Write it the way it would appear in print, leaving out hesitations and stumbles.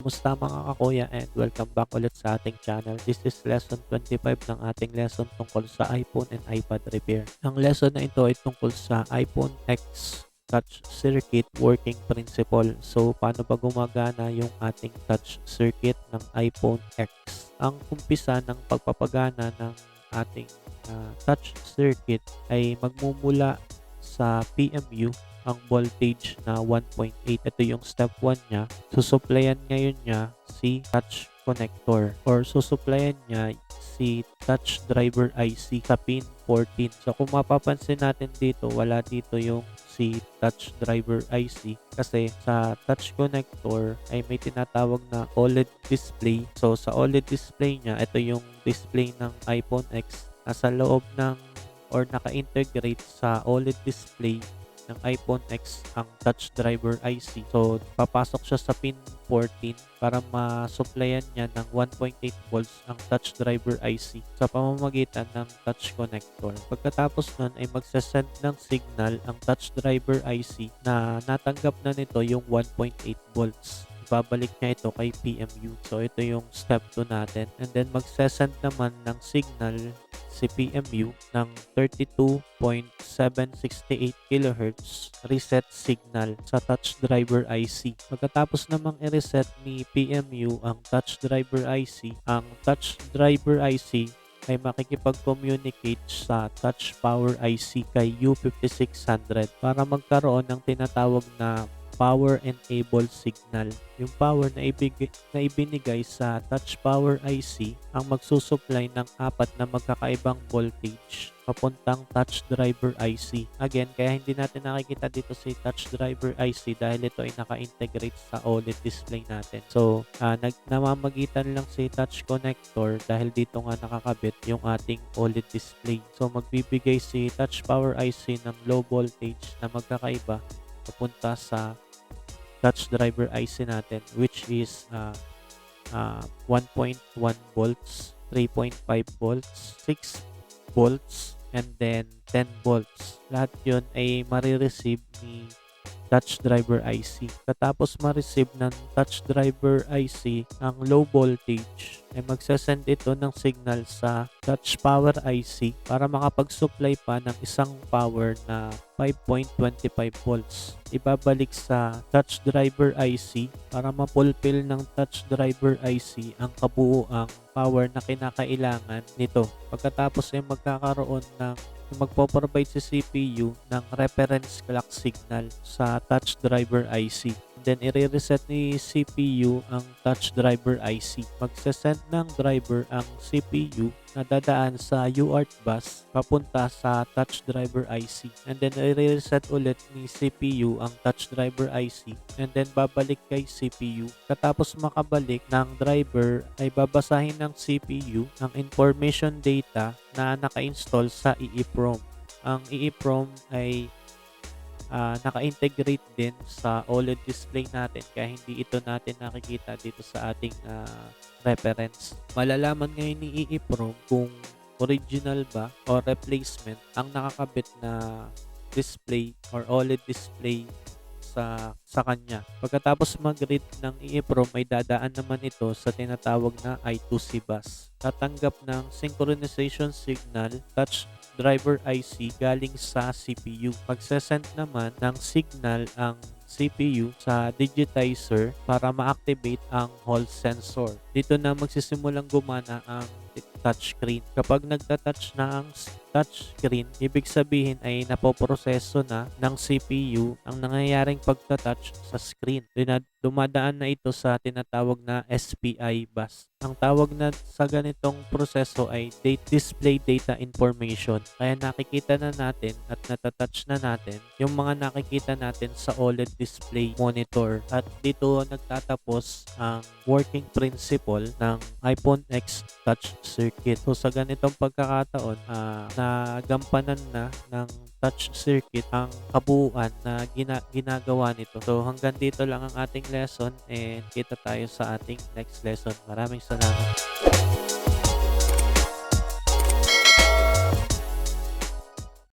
Kumusta mga kakuya and welcome back ulit sa ating channel. This is lesson 25 ng ating lesson tungkol sa iPhone and iPad repair. Ang lesson na ito ay tungkol sa iPhone X touch circuit working principle. So paano ba gumagana yung ating touch circuit ng iPhone X? Ang umpisa ng pagpapagana ng ating touch circuit ay magmumula sa PMU ang voltage na 1.8. Ito yung step 1 niya. Susuplayan ngayon niya si touch connector or susuplayan niya si touch driver IC sa pin 14. So kung mapapansin natin dito, wala dito yung si touch driver IC kasi sa touch connector ay may tinatawag na OLED display. So sa OLED display niya, ito yung display ng iPhone X. Nasa loob ng or naka-integrate sa OLED display ng iPhone X ang touch driver IC. So, papasok siya sa pin 14 para ma-supplyan niya ng 1.8 volts ang touch driver IC sa pamamagitan ng touch connector. Pagkatapos nun ay magsasend ng signal ang touch driver IC na natanggap na nito yung 1.8 volts. Babalik niya ito kay PMU. So, ito yung step 2 natin. And then, magsasend naman ng signal si PMU ng 32.768 kHz reset signal sa touch driver IC. Pagkatapos namang i-reset ni PMU ang touch driver IC, ang touch driver IC ay makikipag-communicate sa touch power IC kay U5600 para magkaroon ng tinatawag na power enable signal. Yung power na ibinigay sa touch power IC ang magsusupply ng apat na magkakaibang voltage papuntang touch driver IC. Again, kaya hindi natin nakikita dito si touch driver IC dahil ito ay naka-integrate sa OLED display natin. So, namamagitan lang si touch connector dahil dito nga nakakabit yung ating OLED display. So, magbibigay si touch power IC ng low voltage na magkakaiba papunta sa touch driver IC natin, which is 1.1 volts, 3.5 volts, 6 volts, and then 10 volts. Lahat yun ay marireceive ni touch driver IC. Katapos ma-receive ng touch driver IC ang low voltage, ay magsasend ito ng signal sa touch power IC para makapag-supply pa ng isang power na 5.25 volts. Ibabalik sa touch driver IC para mapulfill ng touch driver IC ang kabuuang power na kinakailangan nito. Pagkatapos ay magkakaroon ng magpo-provide si CPU ng reference clock signal sa touch driver IC. Then, i-reset ni CPU ang touch driver IC. Magsasend ng driver ang CPU na dadaan sa UART bus papunta sa touch driver IC. And then, i-reset ulit ni CPU ang touch driver IC. And then, babalik kay CPU. Katapos makabalik ng driver, ay babasahin ng CPU ang information data na naka-install sa EEPROM. Ang EEPROM ay naka-integrate din sa OLED display natin kaya hindi ito natin nakikita dito sa ating reference. Malalaman ngayon ni EEPROM kung original ba o replacement ang nakakabit na display or OLED display sa kanya. Pagkatapos mag-read ng EEPROM ay dadaan naman ito sa tinatawag na I2C bus. Tatanggap ng synchronization signal touch driver IC galing sa CPU. Magsasend naman ng signal ang CPU sa digitizer para ma-activate ang Hall sensor. Dito na magsisimulang gumana ang touchscreen. Kapag nagta-touch na ang touchscreen, ibig sabihin ay napoproseso na ng CPU ang nangyayaring pagta-touch sa screen. Dumadaan na ito sa tinatawag na SPI bus. Ang tawag na sa ganitong proseso ay display data information. Kaya nakikita na natin at natatouch na natin yung mga nakikita natin sa OLED display monitor. At dito nagtatapos ang working principle ng iPhone X touch circuit. So sa ganitong pagkakataon, nagampanan na ng touch circuit ang kabuuan na ginagawa nito. So hanggang dito lang ang ating lesson and kita tayo sa ating next lesson. Maraming salamat.